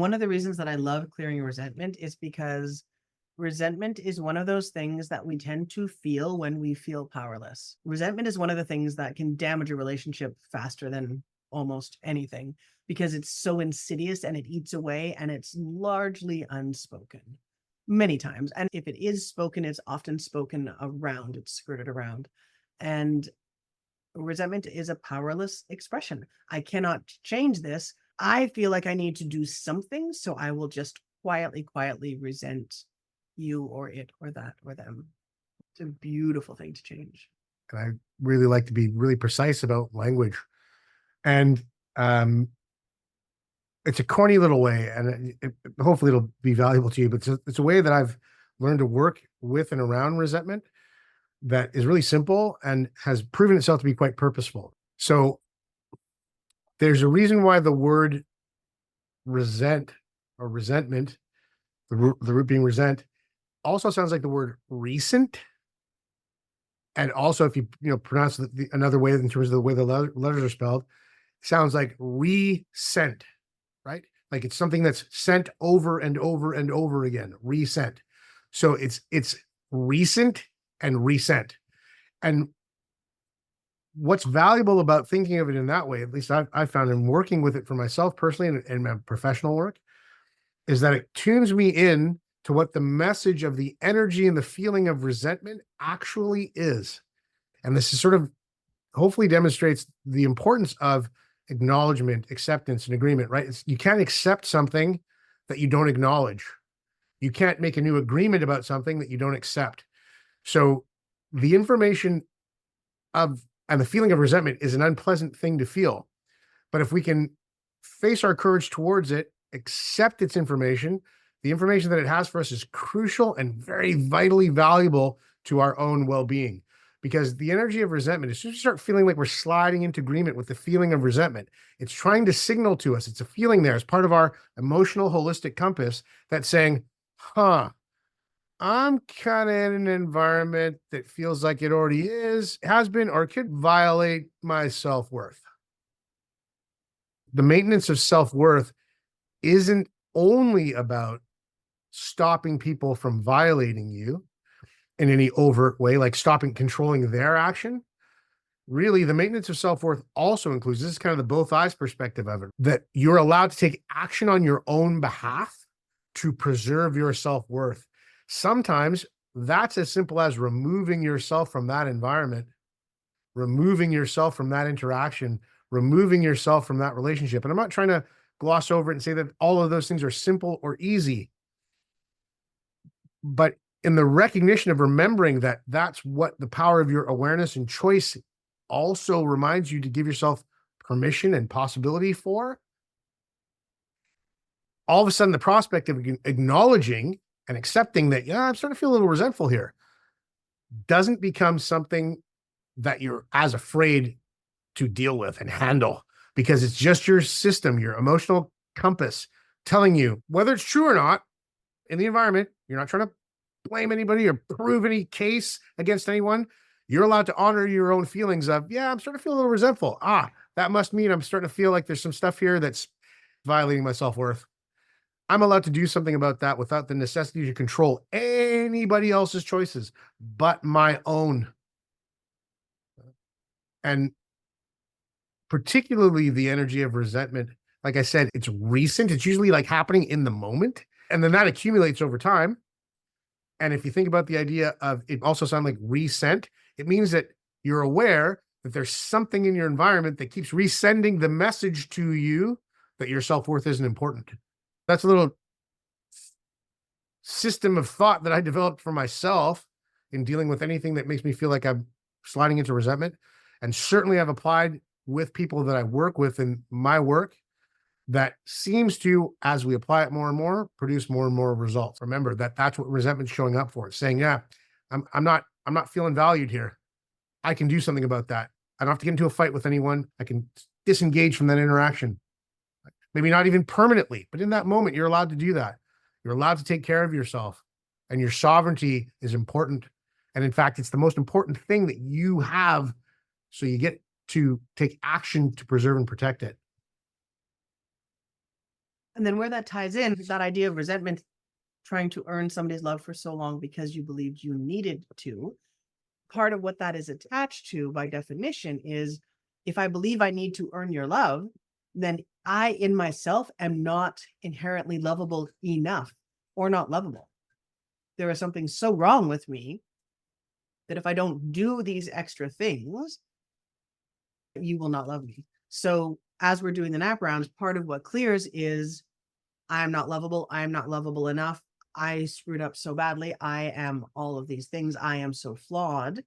One of the reasons that I love clearing resentment is because resentment is one of those things that we tend to feel when we feel powerless. Resentment is one of the things that can damage a relationship faster than almost anything because it's so insidious and it eats away and it's largely unspoken many times. And if it is spoken, it's often spoken around, it's skirted around. And resentment is a powerless expression. I cannot change this. I feel like I need to do something, so I will just quietly resent you or it or that or them. It's a beautiful thing to change. And I really like to be really precise about language. And um, it's a corny little way, and hopefully it'll be valuable to you. But it's a way that I've learned to work with and around resentment that is really simple and has proven itself to be quite purposeful. So there's a reason why the word resent or resentment, the root being resent, also sounds like the word recent. And also, if you pronounce another way in terms of the way the letters are spelled, sounds like resent, right? Like it's something that's sent over and over and over again, resent. So it's recent and resent. And what's valuable about thinking of it in that way, at least I've found in working with it for myself personally and my professional work, is that it tunes me in to what the message of the energy and the feeling of resentment actually is. And this is sort of hopefully demonstrates the importance of acknowledgement, acceptance, and agreement, right? You can't accept something that you don't acknowledge. You can't make a new agreement about something that you don't accept. So the information of and the feeling of resentment is an unpleasant thing to feel. But if we can face our courage towards it, accept its information, the information that it has for us is crucial and very vitally valuable to our own well-being. Because the energy of resentment, as soon as you start feeling like we're sliding into agreement with the feeling of resentment, it's trying to signal to us. It's a feeling there as part of our emotional holistic compass that's saying, I'm kind of in an environment that feels like it already has been, or could violate my self-worth. The maintenance of self-worth isn't only about stopping people from violating you in any overt way, like stopping controlling their action. Really, the maintenance of self-worth also includes, this is kind of the both eyes perspective of it, that you're allowed to take action on your own behalf to preserve your self-worth. Sometimes that's as simple as removing yourself from that environment, removing yourself from that interaction, removing yourself from that relationship. And I'm not trying to gloss over it and say that all of those things are simple or easy, but in the recognition of remembering that that's what the power of your awareness and choice also reminds you to give yourself permission and possibility for, all of a sudden the prospect of acknowledging and accepting that, yeah, I'm starting to feel a little resentful here, doesn't become something that you're as afraid to deal with and handle, because it's just your system, your emotional compass telling you whether it's true or not in the environment. You're not trying to blame anybody or prove any case against anyone. You're allowed to honor your own feelings of, yeah, I'm starting to feel a little resentful. That must mean I'm starting to feel like there's some stuff here that's violating my self-worth. I'm allowed to do something about that without the necessity to control anybody else's choices but my own. And particularly the energy of resentment, like I said, it's recent. It's usually like happening in the moment. And then that accumulates over time. And if you think about the idea of it also sound like resent, it means that you're aware that there's something in your environment that keeps resending the message to you that your self-worth isn't important. That's a little system of thought that I developed for myself in dealing with anything that makes me feel like I'm sliding into resentment. And certainly I've applied with people that I work with in my work that seems to, as we apply it more and more, produce more and more results. Remember that that's what resentment's showing up for. It's saying, yeah, I'm not feeling valued here. I can do something about that. I don't have to get into a fight with anyone. I can disengage from that interaction. Maybe not even permanently, but in that moment, you're allowed to do that. You're allowed to take care of yourself, and your sovereignty is important. And in fact, it's the most important thing that you have. So you get to take action to preserve and protect it. And then where that ties in, that idea of resentment, trying to earn somebody's love for so long because you believed you needed to, part of what that is attached to by definition is, if I believe I need to earn your love, then I in myself am not inherently lovable enough or not lovable. There is something so wrong with me that if I don't do these extra things, you will not love me. So as we're doing the nap rounds, part of what clears is, I am not lovable. I am not lovable enough. I screwed up so badly. I am all of these things. I am so flawed.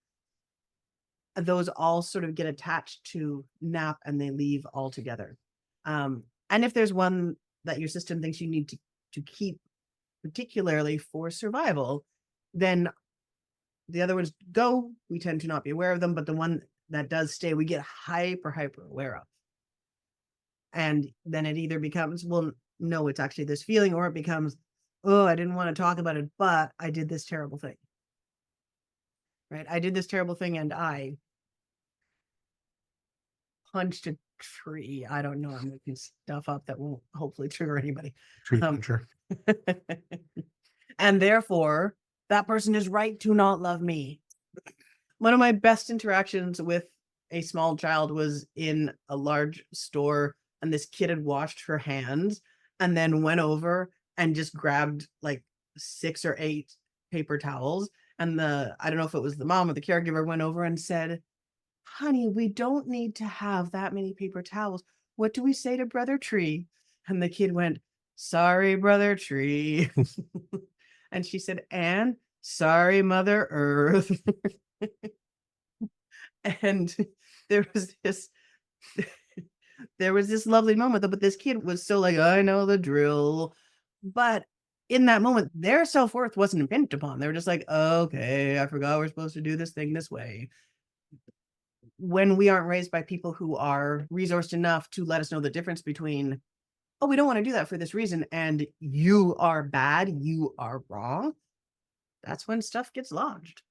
Those all sort of get attached to nap and they leave altogether. And if there's one that your system thinks you need to keep, particularly for survival, then the other ones go. We tend to not be aware of them, but the one that does stay, we get hyper aware of. And then it either becomes, well, no, it's actually this feeling, or it becomes, oh, I didn't want to talk about it, but I did this terrible thing. Right? I did this terrible thing and I punched a tree. I don't know. I'm making stuff up that won't hopefully trigger anybody. Tree puncher. And therefore, that person is right to not love me. One of my best interactions with a small child was in a large store, and this kid had washed her hands and then went over and just grabbed like 6 or 8 paper towels. And I don't know if it was the mom or the caregiver, went over and said, honey, we don't need to have that many paper towels. What do we say to Brother Tree? And the kid went, sorry, Brother Tree. And she said, and sorry, Mother Earth. And there was this lovely moment, but this kid was so like, I know the drill. But in that moment, their self-worth wasn't impinged upon. They were just like, okay, I forgot we're supposed to do this thing this way. When we aren't raised by people who are resourced enough to let us know the difference between, oh, we don't want to do that for this reason, and you are bad, you are wrong, that's when stuff gets lodged.